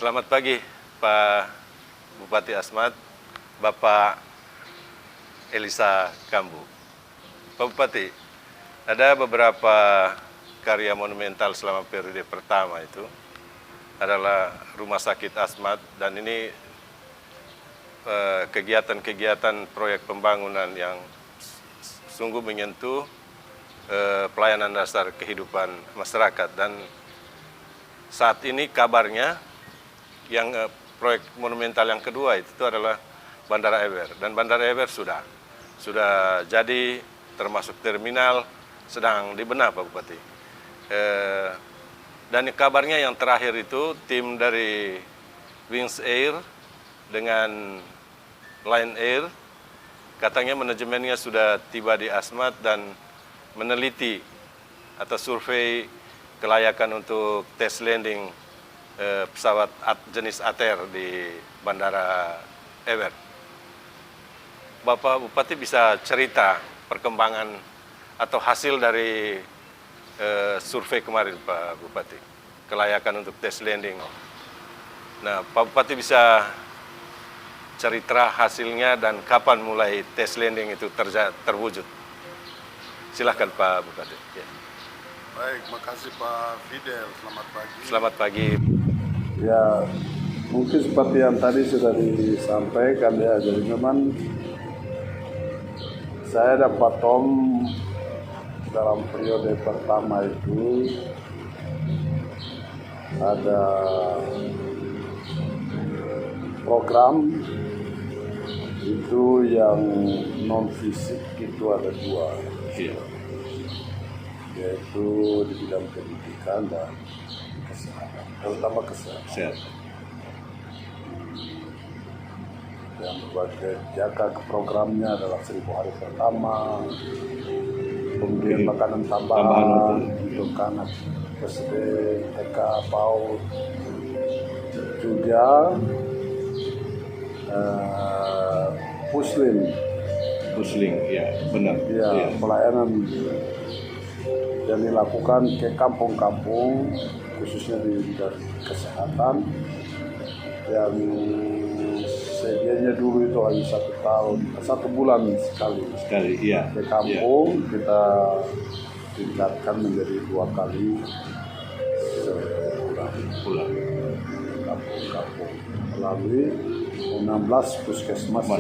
Selamat pagi Pak Bupati Asmat, Bapak Elisa Kambu. Pak Bupati, ada beberapa karya monumental selama periode pertama itu adalah Rumah Sakit Asmat, dan ini kegiatan-kegiatan proyek pembangunan yang sungguh menyentuh pelayanan dasar kehidupan masyarakat. Dan saat ini kabarnya yang proyek monumental yang kedua itu adalah Bandara Ewer, dan Bandara Ewer sudah jadi, termasuk terminal sedang dibenah Pak Bupati. Dan kabarnya yang terakhir itu tim dari Wings Air dengan Lion Air katanya manajemennya sudah tiba di Asmat dan meneliti atau survei kelayakan untuk tes landing pesawat jenis ATR di Bandara Ewer. Bapak Bupati bisa cerita perkembangan atau hasil dari survei kemarin Pak Bupati, kelayakan untuk tes landing. Nah, Pak Bupati bisa cerita hasilnya dan kapan mulai tes landing itu terwujud. Silahkan Pak Bupati. Ya. Baik, makasih Pak Fidel. Selamat pagi. Selamat pagi. Ya, mungkin seperti yang tadi sudah disampaikan ya, jadi memang saya dapat dalam periode pertama itu ada program itu yang non fisik itu ada dua, yaitu di bidang pendidikan dan kesehatan, terutama kesehatan. Yang berbagai jaga ke programnya adalah 1000 hari pertama, kemudian makanan tambahan untuk anak SD, TK, PAUD, juga Pusling, ya benar. Ya, pelayanan yang dilakukan ke kampung-kampung, khususnya di bidang kesehatan, yang sedianya dulu itu hanya 1 bulan sekali Iya. ke kampung, kita tingkatkan menjadi 2 kali sebulan kampung-kampung melalui 16 puskesmas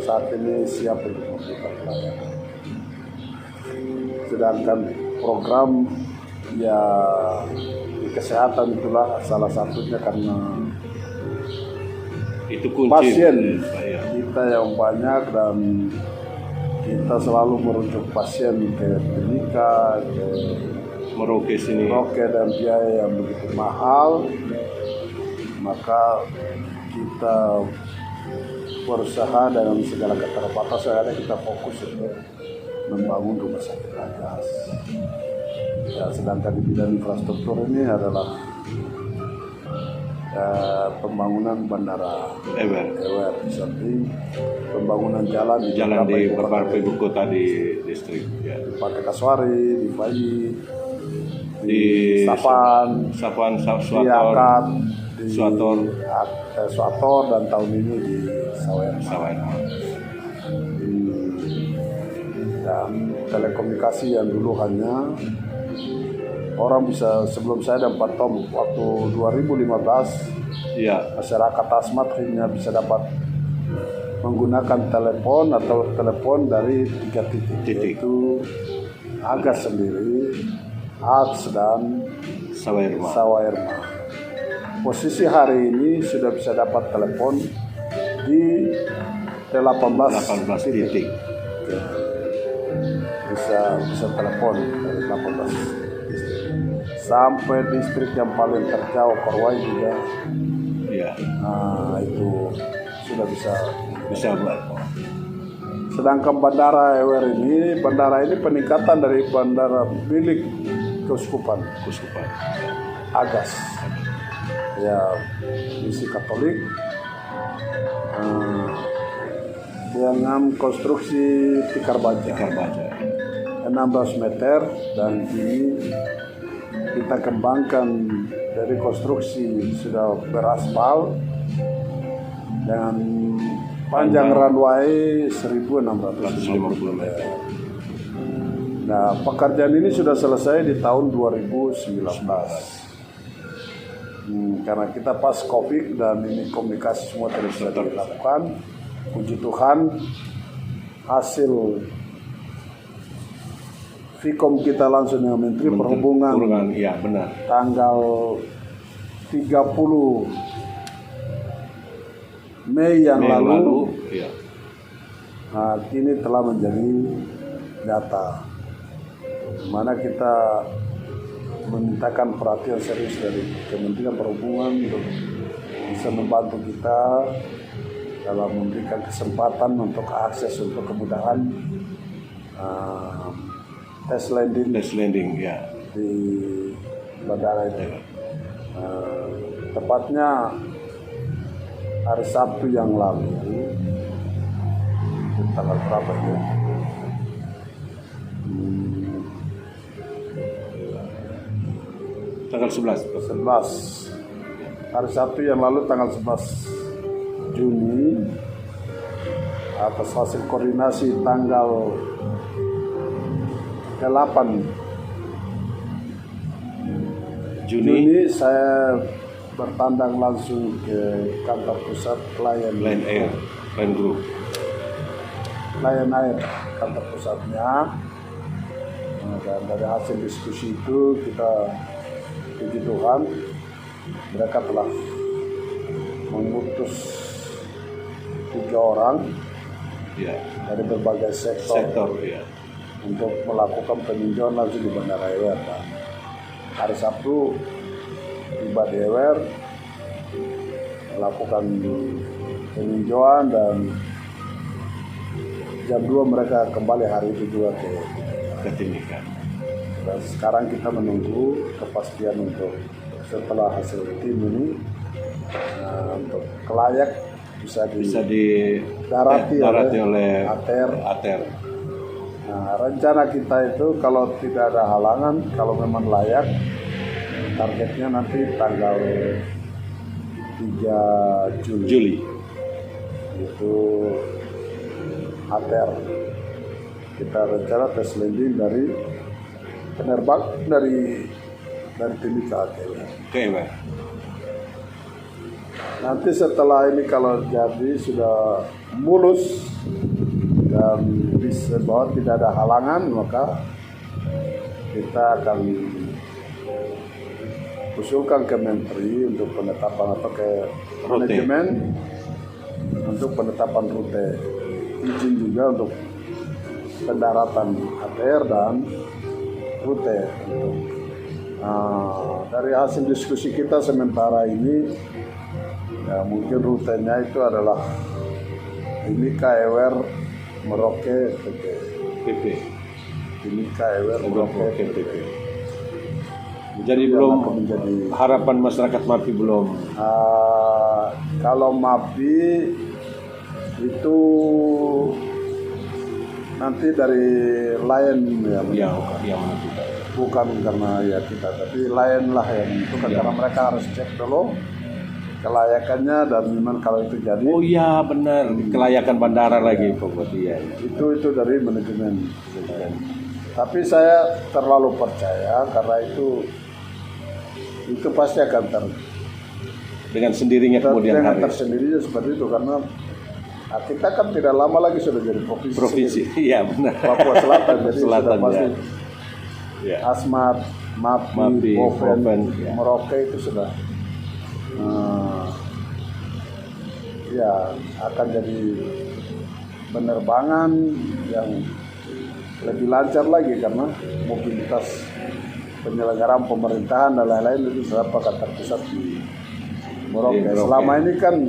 saat ini siap untuk memberikan pelayanan. Sedangkan program ya di kesehatan itulah salah satunya karena itu kunci pasien kita yang banyak dan kita selalu merujuk pasien ke klinika, ke Merauke sini. Merauke, dan biaya yang begitu mahal, maka kita berusaha dengan segala keterbatasan kita fokus untuk membangun rumah sakit Agas. Ya, sedangkan di bidang infrastruktur ini adalah pembangunan Bandara Ewer, di samping pembangunan jalan di beberapa ibu kota di distrik. Ya. Di Partai Kaswari, di Bayi, di Sapan, di Akad, di Suator, dan tahun ini di Sawerma. Dan telekomunikasi yang dulu hanya orang bisa, sebelum saya dapat waktu 2015, masyarakat Asmat hanya bisa dapat menggunakan telepon dari 3 titik, yaitu Agas sendiri, ATS, dan Sawerma. Posisi hari ini sudah bisa dapat telepon di 18 titik. Bisa telepon dari 18 sampai distrik yang paling terjauh Korwai juga. Ya. Nah, itu sudah bisa. Sedangkan Bandara Ewer ini peningkatan dari bandara milik Keuskupan Agas. Ya, misi Katolik dengan konstruksi tikar baja 16 meter, dan ini kita kembangkan dari konstruksi sudah beraspal dengan panjang runway 1.650 meter. Nah, pekerjaan ini sudah selesai di tahun 2019. Karena kita pas COVID dan ini komunikasi semua tidak bisa dilakukan. Puji Tuhan, hasil Vkom kita langsung dengan Menteri Perhubungan ya, benar. tanggal 30 Mei yang lalu ya. Nah, kini telah menjadi data, mana kita memintakan perhatian serius dari Kementerian Perhubungan untuk bisa membantu kita dalam memberikan kesempatan untuk akses untuk kemudahan tes landing ya. di bandara itu. Tepatnya hari Sabtu yang lalu, tanggal berapa ya? Tanggal 11. Hari Sabtu yang lalu tanggal 11 Juni, atas hasil koordinasi tanggal 8 Juni saya bertandang langsung ke kantor pusat Lion Air kantor pusatnya. Dan dari hasil diskusi itu kita, puji Tuhan, mereka telah mengutus 3 orang dari berbagai sektor ya. untuk melakukan peninjauan langsung di Bandara Ewer. Hari Sabtu tiba di Ewer, melakukan peninjauan, dan jam 2 mereka kembali hari itu juga ke Timika. Dan sekarang kita menunggu kepastian untuk setelah hasil tim ini untuk kelayak bisa didarati oleh ATR. Nah, rencana kita itu kalau tidak ada halangan, kalau memang layak, targetnya nanti tanggal 3 Juli. Itu ATR. Kita rencana tes landing dari penerbang dari Timika ke Ewer. Nanti setelah ini kalau jadi sudah mulus dan bisa bahwa tidak ada halangan, maka kita akan usulkan ke Menteri untuk penetapan atau ke manajemen untuk penetapan rute, izin juga untuk pendaratan ATR dan rute. Dari hasil diskusi kita sementara ini, ya mungkin rutenya itu adalah Timika Ewer Merauke PP. Timika Ewer Merauke PP. Jadi belum harapan masyarakat MAPI belum. Kalau MAPI itu nanti dari Lion yang menentukan. Bukan karena ya kita, tapi Lion lah yang menentukan, karena mereka harus cek dulu kelayakannya dan memang kalau itu jadi. Oh iya benar, kelayakan bandara lagi pokoknya. Itu dari manajemen. Tapi saya terlalu percaya karena itu pasti akan dengan sendirinya kemudian dengan tersendirinya seperti itu, karena kita kan tidak lama lagi sudah jadi provinsi. Iya benar. Papua Selatan jadi sudah pasti ya. Asmat, MAPI, Boven, Merauke itu sudah ya akan jadi penerbangan yang lebih lancar lagi, karena mobilitas penyelenggaraan pemerintahan dan lain-lain itu akan terpusat di Merauke. Selama ini kan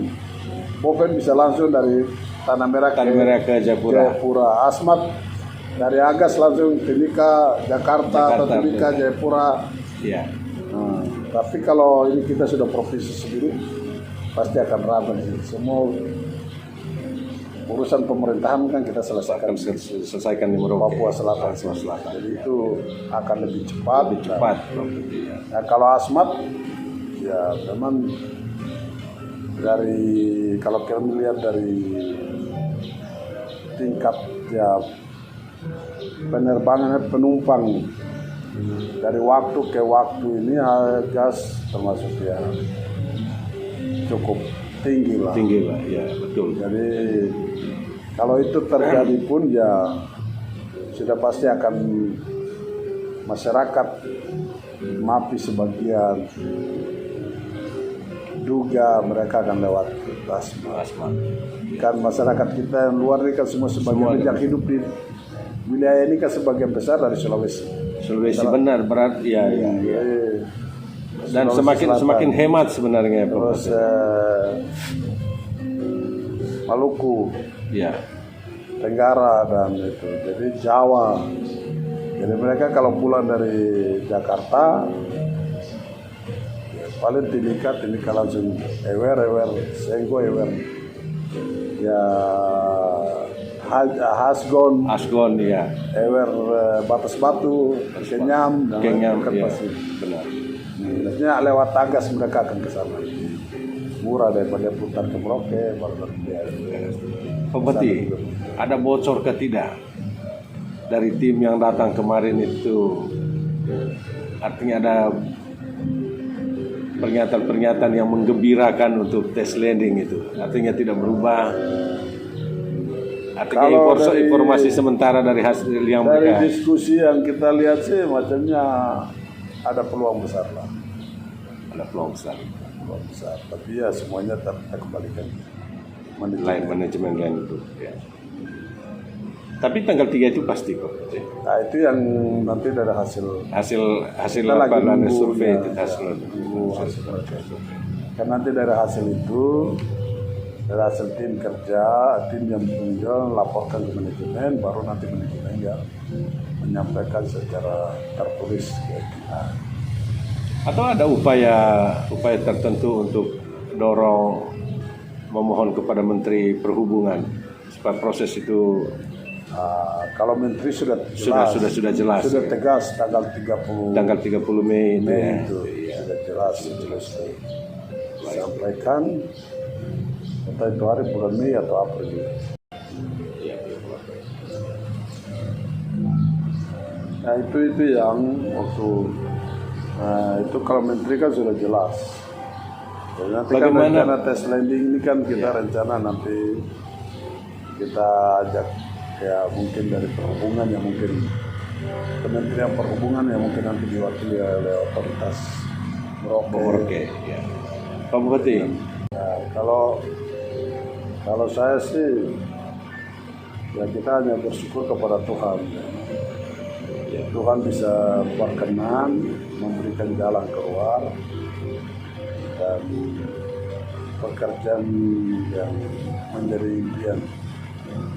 Boven bisa langsung dari Tanah Merah ke Jayapura. Asmat dari Agas langsung Timika Jakarta atau Timika Jayapura. Iya. Tapi kalau ini kita sudah provinsi sendiri, pasti akan ramai. Semua urusan pemerintahan kan kita selesaikan akan selesaikan di Merauke. Papua Selatan. Jadi itu akan lebih cepat. Cepat. Nah, kalau Asmat ya memang kalau kita melihat dari tingkat ya penerbangan penumpang dari waktu ke waktu ini gas termasuk ya cukup tinggi lah, ya betul. jadi kalau itu terjadi pun ya sudah pasti akan masyarakat MAPI sebagian duga mereka akan lewat Asmat. Kan masyarakat kita yang luar ini kan semua sebagian yang hidup di wilayah ini kan sebagian besar dari Sulawesi benar berat ya. Dan semakin hemat sebenarnya. Terus Maluku, ya, Tenggara dan itu. Jadi Jawa. Jadi mereka kalau pulang dari Jakarta paling Timika langsung ewer Senggo ewer ya Hasgon ya ewer Batas Batu Kenyam kan ya, pasti benar. Biasanya lewat Tagas mereka akan ke sana, murah daripada putar ke Merauke. Pak Bupati, ada bocor ke tidak dari tim yang datang kemarin itu? Artinya ada pernyataan-pernyataan yang menggembirakan untuk tes landing itu, artinya tidak berubah. Artinya informasi sementara dari hasil yang dari mereka diskusi yang kita lihat sih macamnya ada peluang besar lah. Ada peluang besar. Tapi ya semuanya kita kembalikan manajemen lain itu. Ya. Tapi tanggal 3 itu pasti kok. Nah itu yang nanti dari hasil apa survei itu hasil. Kan nanti dari hasil itu, dari hasil tim kerja, tim yang menunjukkan laporkan ke manajemen, baru nanti manajemen yang menyampaikan secara tertulis ke kita. Atau ada upaya tertentu untuk dorong memohon kepada Menteri Perhubungan supaya proses itu kalau Menteri sudah jelas, sudah tegas tanggal 30 Mei itu sudah jelas sampaikan entah itu hari bulan Mei atau April. Nah itu yang waktu itu kalau Menteri kan sudah jelas. Jadi nanti kan rencana tes landing ini kan kita rencana nanti kita ajak ya mungkin dari perhubungan ya mungkin Kementerian Perhubungan ya mungkin nanti diwakili oleh otoritas Merauke. Ya. Pak Bupati. Nah, kalau saya sih ya kita hanya bersyukur kepada Tuhan. Ya, Tuhan bisa berkenan memberikan jalan keluar dan pekerjaan yang menjadi impian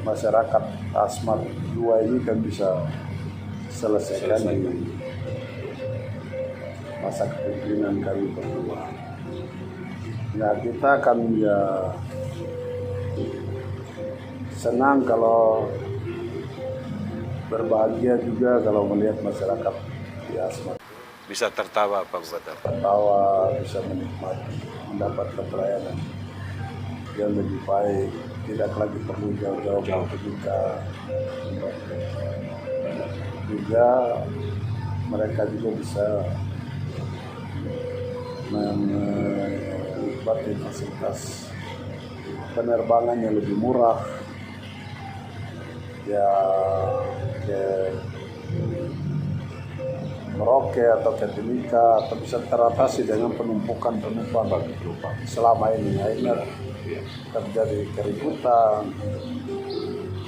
masyarakat Asmat 2 ini kan bisa selesaikan di masa kepemimpinan kami berdua. Nah kita akan ya senang kalau berbahagia juga kalau melihat masyarakat di Asmat Bisa tertawa Pak Bupati. tertawa, bisa menikmati, mendapatkan pelayanan yang lebih baik, tidak lagi perlu jauh-jauh ke kita. Juga mereka juga bisa menikmati fasilitas penerbangan yang lebih murah, ya ke Merauke atau ke Timika, atau bisa teratasi dengan penumpukan penumpang selama ini. Akhirnya terjadi keributan,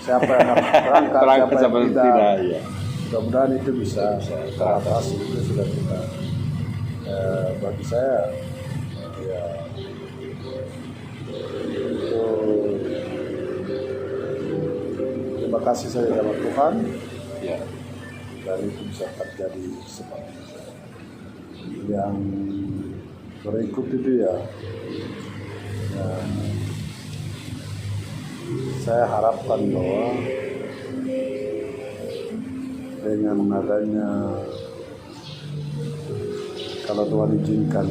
siapa yang harus berangkat, siapa yang tidak. Ya. Mudah-mudahan itu bisa teratasi. Itu sudah kita bagi saya ya itu terima kasih saya sama Tuhan ya, dan itu bisa terjadi seperti itu. Yang berikut itu ya saya harapkan bahwa dengan adanya, kalau Tuhan izinkan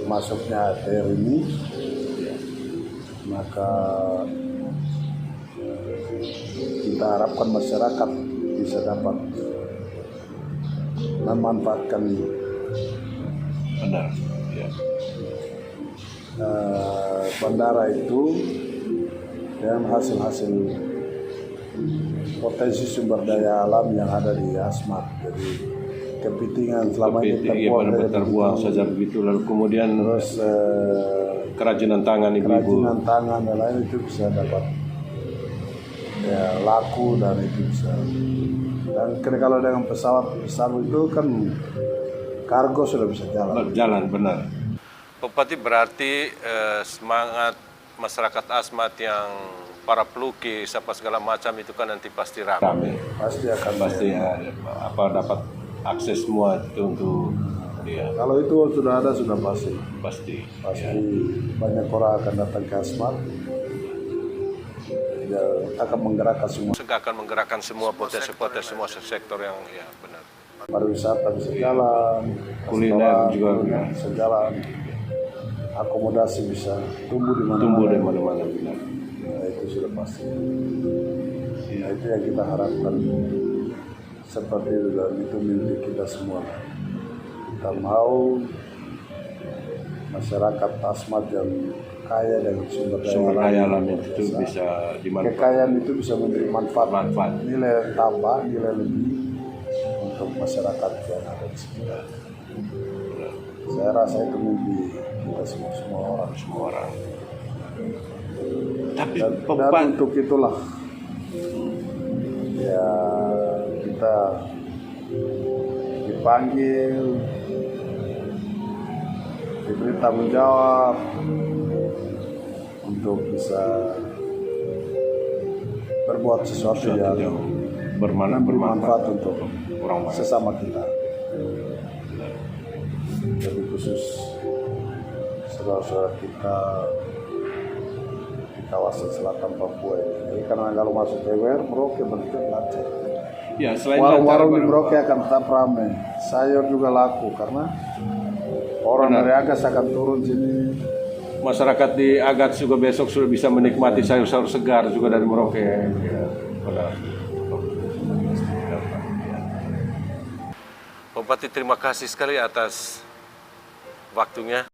masuknya ATR ini, maka kita harapkan masyarakat bisa dapat memanfaatkan Benar. Ya. bandara itu dengan hasil-hasil potensi sumber daya alam yang ada di Asmat. Jadi kepitingan selama ini terbuang, terbuang saja begitu, lalu kemudian terus kerajinan tangan ibu-ibu. kerajinan tangan dan lain itu bisa dapat ya laku, dan itu bisa. Dan kalau dengan pesawat itu kan kargo sudah bisa jalan. Benar. Bupati, berarti semangat masyarakat Asmat yang para pelukis apa segala macam itu kan nanti pasti ramai. Pasti akan Dapat akses semua itu untuk dia. Kalau itu sudah ada, sudah pasti Ya. banyak orang akan datang ke Asmat. Ya, akan menggerakkan semua. Akan menggerakkan semua potensi-potensi semua sektor yang ya benar. Pariwisata bisa jalan, Kuliner juga bisa jalan, akomodasi bisa tumbuh di mana-mana benar. Nah, itu sudah pasti. Ya, itu yang kita harapkan seperti itu, dan itu mimpi kita semua. Kita mau masyarakat Asmat yang kaya dengan sumber daya alam itu bisa dimanfaatkan. Kekayaan itu bisa memberi manfaat. Nilai tambah, nilai lebih untuk masyarakat yang ada di sekitar. Saya rasa itu mimpi kita semua orang. Tapi dan untuk itulah ya kita dipanggil, diberi tanggung jawab untuk bisa berbuat sesuatu yang bermanfaat untuk orang sesama kita. Jadi khusus saudara-saudara kita di kawasan selatan Papua ini. Jadi karena kalau masuk TWR, Merauke bentuk lancar. Ya, selain warung-warung di Merauke akan tetap ramai. Sayur juga laku karena orang dari Agas akan turun sini. Masyarakat di Agats juga besok sudah bisa menikmati sayur-sayur segar juga dari Merauke. Ya, benar. Bupati, terima kasih sekali atas waktunya.